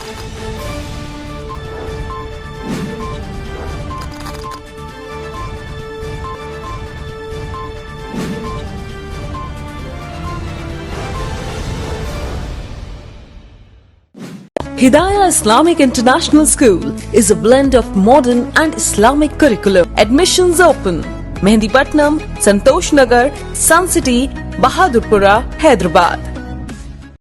Hidayah Islamic International School is a blend of modern and Islamic curriculum. Admissions open. Mehndipatnam, Santosh Nagar, Sun City, Bahadurpura, Hyderabad.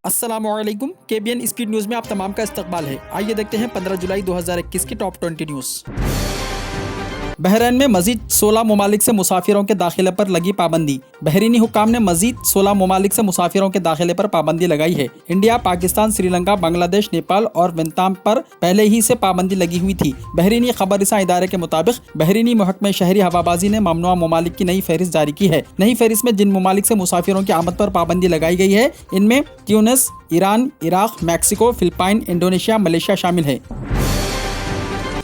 अस्सलामुअलैकुम, KBN speed news में आप तमाम का इस्तकबाल है। आइए देखते हैं 15 जुलाई 2021 की टॉप 20 न्यूज़। बहरीन में मजीद 16 ममालिक से मुसाफिरों के दाखिले पर लगी पाबंदी। बहरीनी हुक्काम ने मजीद 16 ममालिक से मुसाफिरों के दाखिले पर पाबंदी लगाई है। इंडिया, पाकिस्तान, श्रीलंका, बांग्लादेश, नेपाल और वियतनाम पर पहले ही से पाबंदी लगी हुई थी। बहरीनी खबर रसा इदारे के मुताबिक बहरीनी महकमे शहरी हवाबाजी ने ममनुआ ममालिक की नई फहरिस्त जारी की है। नई फहरिस्त में जिन ममालिक से मुसाफिरों की आमद पर पाबंदी लगाई गई है, इनमें Tunis, Iran, Iraq, Mexico, Philippine, Indonesia, Malaysia शामिल है।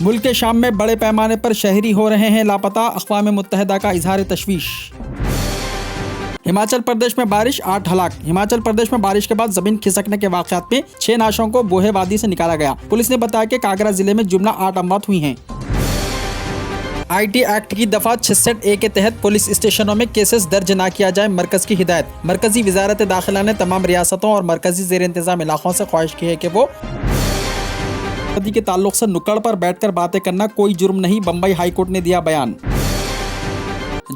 मुल्क के शाम में बड़े पैमाने पर शहरी हो रहे हैं लापता, अक़वाम मुत्तहिदा का इजहार तशवीश। हिमाचल प्रदेश में बारिश, 8 हलाक। हिमाचल प्रदेश में बारिश के बाद जमीन खिसकने के वाक़यात में 6 नाशों को बोहे वादी से निकाला गया। पुलिस ने बताया कि कागरा जिले में जुमला 8 अमवात हुई हैं। IT एक्ट की दफा 66A के तहत पुलिस स्टेशनों में केसेस दर्ज ना किया जाए, मरकज की हिदायत। मरकजी वजारत दाखिला ने तमाम रियासतों और मरकजी ज़ेर इंतज़ाम इलाकों से ख्वाहिश की है कि वो के ताल्लुक से नुक्कड़ पर बैठकर बातें करना कोई जुर्म नहीं, बम्बई हाई कोर्ट ने दिया बयान।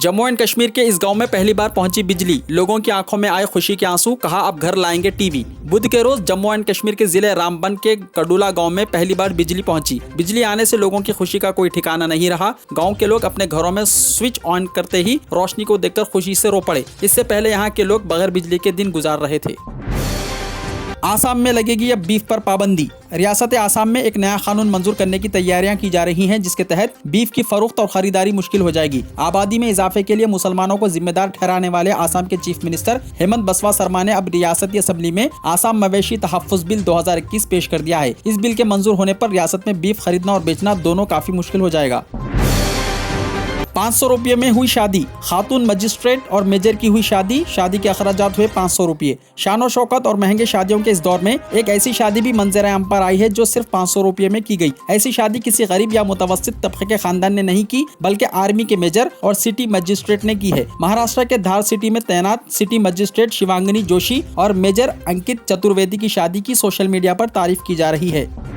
जम्मू एंड कश्मीर के इस गांव में पहली बार पहुंची बिजली, लोगों की आंखों में आए खुशी के आंसू, कहा अब घर लाएंगे टीवी। बुध के रोज जम्मू एंड कश्मीर के जिले रामबन के कडूला गांव में पहली बार बिजली पहुंची। बिजली आने से लोगों की खुशी का कोई ठिकाना नहीं रहा। गांव के लोग अपने घरों में स्विच ऑन करते ही रोशनी को देखकर खुशी से रो पड़े। इससे पहले यहाँ के लोग बगैर बिजली के दिन गुजार रहे थे। आसाम में लगेगी अब बीफ पर पाबंदी। रियासत आसाम में एक नया कानून मंजूर करने की तैयारियां की जा रही हैं, जिसके तहत बीफ की फरोख्त और खरीदारी मुश्किल हो जाएगी। आबादी में इजाफे के लिए मुसलमानों को जिम्मेदार ठहराने वाले आसाम के चीफ मिनिस्टर हेमंत बसवा शर्मा ने अब रियासती असम्बली में आसाम मवेशी तहफ्फुज बिल 2021 पेश कर दिया है। इस बिल के मंजूर होने पर रियासत में बीफ खरीदना और बेचना दोनों काफी मुश्किल हो जाएगा। 500 रुपये में हुई शादी, खातून मजिस्ट्रेट और मेजर की हुई शादी के अखराजात हुए 500 रुपये। शानो शौकत और महंगे शादियों के इस दौर में एक ऐसी शादी भी मंजर आम पर आई है जो सिर्फ 500 रुपये में की गई। ऐसी शादी किसी गरीब या मुतवस्सित तबके के खानदान ने नहीं की, बल्कि आर्मी के मेजर और सिटी मजिस्ट्रेट ने की है। महाराष्ट्र के धार सिटी में तैनात सिटी मजिस्ट्रेट शिवांगनी जोशी और मेजर अंकित चतुर्वेदी की शादी की सोशल मीडिया पर तारीफ की जा रही है।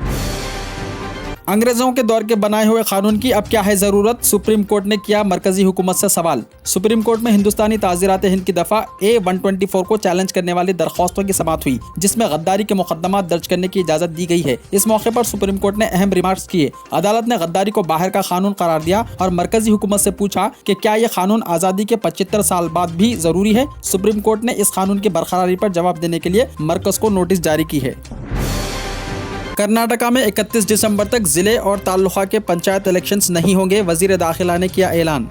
अंग्रेजों के दौर के बनाए हुए कानून की अब क्या है जरूरत, सुप्रीम कोर्ट ने किया मरकजी हुकूमत से सवाल। सुप्रीम कोर्ट में हिंदुस्तानी ताज़ीरात हिंद की दफा A-124 को चैलेंज करने वाली दरख्वास्तों की समाअत हुई, जिसमें गद्दारी के मुकदमा दर्ज करने की इजाजत दी गई है। इस मौके पर सुप्रीम कोर्ट ने अहम रिमार्क्स किए। अदालत ने गद्दारी को बाहर का कानून करार दिया और मरकजी हुकूमत से पूछा कि क्या यह कानून आज़ादी के 75 साल बाद भी जरूरी है। सुप्रीम कोर्ट ने इस कानून की बरकरारी पर जवाब देने के लिए मरकज को नोटिस जारी की है। कर्नाटका में 31 दिसंबर तक जिले और तालुका के पंचायत इलेक्शंस नहीं होंगे, वजीर दाखिला ने किया ऐलान।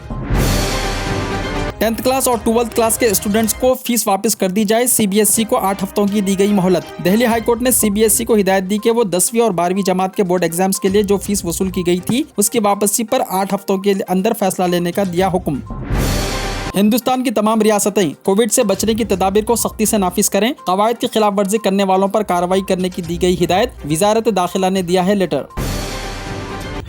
10th क्लास और 12th क्लास के स्टूडेंट्स को फीस वापस कर दी जाए, CBSE को 8 हफ्तों की दी गई मोहलत। दिल्ली हाई कोर्ट ने CBSE को हिदायत दी कि वो 10वीं और 12वीं जमात के बोर्ड एग्जाम्स के लिए जो फीस वसूल की गई थी, उसकी वापसी पर 8 हफ्तों के अंदर फैसला लेने का दिया हुक्म। हिंदुस्तान की तमाम रियासतें कोविड से बचने की तदाबीर को सख्ती से नाफिज करें, कवायद की खिलाफ वर्जी करने वालों पर कार्रवाई करने की दी गई हिदायत, वजारत दाखिला ने दिया है लेटर।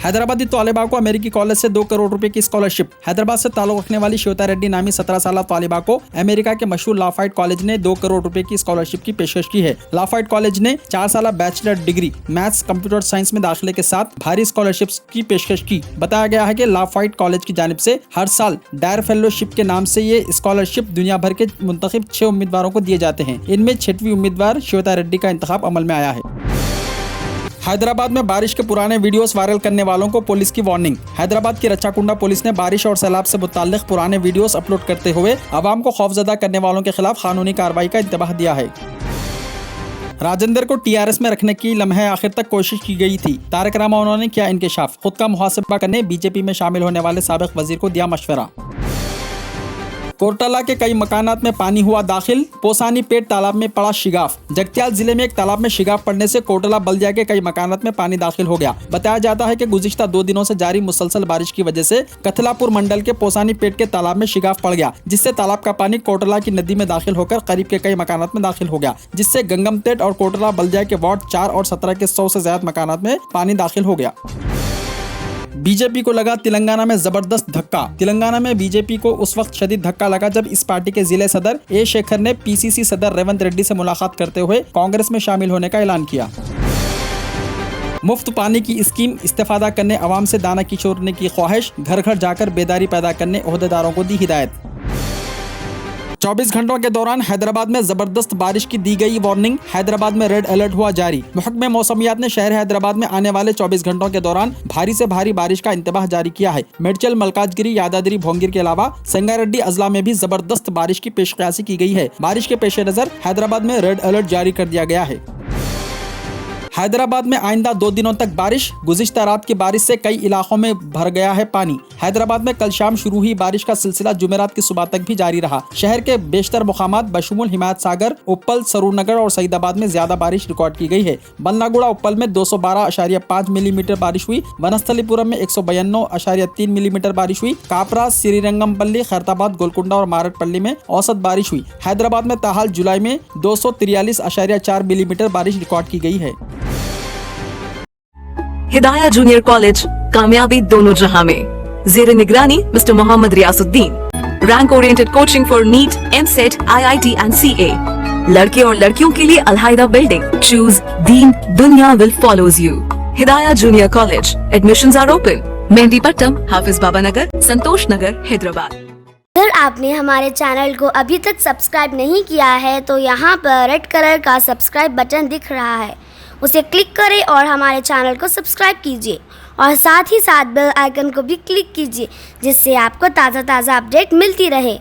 हैदराबादी तालिबा को अमेरिकी कॉलेज से 2 करोड़ रुपए की स्कॉलरशिप। हैदराबाद से ताल्लुक रखने वाली श्वेता रेड्डी नामी 17 साल तालिबा को अमेरिका के मशहूर लाफाइट कॉलेज ने 2 करोड़ रुपए की स्कॉलरशिप की पेशकश की है। लाफाइट कॉलेज ने 4 साल bachelor degree maths computer science में दाखिले के साथ भारी स्कॉलरशिप की पेशकश की। बताया गया है कि लाफाइट कॉलेज की जानिब से हर साल डायर फेलोशिप के नाम से ये स्कॉलरशिप दुनिया भर के मुंतखब 6 उम्मीदवारों को दिए जाते हैं। इनमें 6वीं उम्मीदवार श्वेता रेड्डी का इंतखाब अमल में आया है। हैदराबाद में बारिश के पुराने वीडियोस वायरल करने वालों को पुलिस की वार्निंग। हैदराबाद की रच्चाकुंडा पुलिस ने बारिश और सैलाब से मुताल्लिक पुराने वीडियोस अपलोड करते हुए आवाम को खौफजदा करने वालों के खिलाफ कानूनी कार्रवाई का इंतबाह दिया है। राजेंद्र को TRS में रखने की लम्हे आखिर तक कोशिश की गई थी। तारक रामाराव ने किया इंकशाफ, खुद का मुहासबा करने BJP में शामिल होने वाले साबिक वजीर को दिया मशवरा। कोरटला के कई मकानात में पानी हुआ दाखिल, पोसानी पेट तालाब में पड़ा शिगाफ। जगत्याल जिले में एक तालाब में शिगाफ पड़ने से कोरटला बल्दिया के कई मकानात में पानी दाखिल हो गया। बताया जाता है कि गुज़िश्ता 2 दिनों से जारी मुसलसल बारिश की वजह से कथलापुर मंडल के पोसानी पेट के तालाब में शिगाफ पड़ गया, जिससे तालाब का पानी कोरटला की नदी में दाखिल होकर करीब के कई मकानात में दाखिल हो गया, जिससे गंगमतेट और कोरटला बल्दिया के वार्ड 4 और 17 के 100 से ज्यादा मकानात में पानी दाखिल हो गया। बीजेपी को लगा तेलंगाना में जबरदस्त धक्का। तेलंगाना में बीजेपी को उस वक्त शदीद धक्का लगा जब इस पार्टी के जिले सदर ए शेखर ने पीसीसी सदर रेवंत रेड्डी से मुलाकात करते हुए कांग्रेस में शामिल होने का ऐलान किया। मुफ्त पानी की स्कीम इस्तेफादा करने अवाम से दाना किशोरने की ख्वाहिश, घर घर जाकर बेदारी पैदा करने ओहदेदारों को दी हिदायत। 24 घंटों के दौरान हैदराबाद में जबरदस्त बारिश की दी गई वार्निंग, हैदराबाद में रेड अलर्ट हुआ जारी। महकमे मौसमियात ने शहर हैदराबाद में आने वाले 24 घंटों के दौरान भारी से भारी बारिश का इंतबाह जारी किया है। मेडचल, मलकाजगिरी, यादाद्री, भोंगिर के अलावा संगारेड्डी अजला में भी जबरदस्त बारिश की पेशकयासी की गई है। बारिश के पेश नजर हैदराबाद में रेड अलर्ट जारी कर दिया गया है। हैदराबाद में आइंदा 2 दिनों तक बारिश, गुज़िश्ता रात की बारिश से कई इलाकों में भर गया है पानी। हैदराबाद में कल शाम शुरू हुई बारिश का सिलसिला जुमेरात की सुबह तक भी जारी रहा। शहर के बेशतर मुकामात बशमूल हिमायत सागर, उप्पल, सरूरनगर और सईदाबाद में ज्यादा बारिश रिकॉर्ड की गई है। बन्नागुड़ा उप्पल में 212.5 मिलीमीटर बारिश हुई। वनस्थलीपुरम में 192.3 मिलीमीटर बारिश हुई। कापरा, श्रीरंगमपल्ली, खैरताबाद, गोलकुंडा और मारटपल्ली में औसत बारिश हुई। हैदराबाद में ताहाल जुलाई में 243.4 मिलीमीटर बारिश रिकॉर्ड की गई है। हिदाया जूनियर कॉलेज, कामयाबी दोनों जहां में। जेर निगरानी mister Mohammed Riyasuddin. Rank oriented coaching for NEET, EAMCET, IIT and CA। लड़के और लड़कियों के लिए अलहायदा बिल्डिंग। चूज दीन, दुनिया will follows you. Hidaya junior college, admissions are open. Mehdipatnam, Hafeez Baba Nagar, Santosh Nagar, Hyderabad. अगर आपने हमारे चैनल को अभी तक सब्सक्राइब नहीं किया है तो यहाँ पर रेड कलर का सब्सक्राइब बटन दिख रहा है, उसे क्लिक करें और हमारे चैनल को सब्सक्राइब कीजिए और साथ ही साथ बेल आइकन को भी क्लिक कीजिए, जिससे आपको ताज़ा अपडेट मिलती रहे।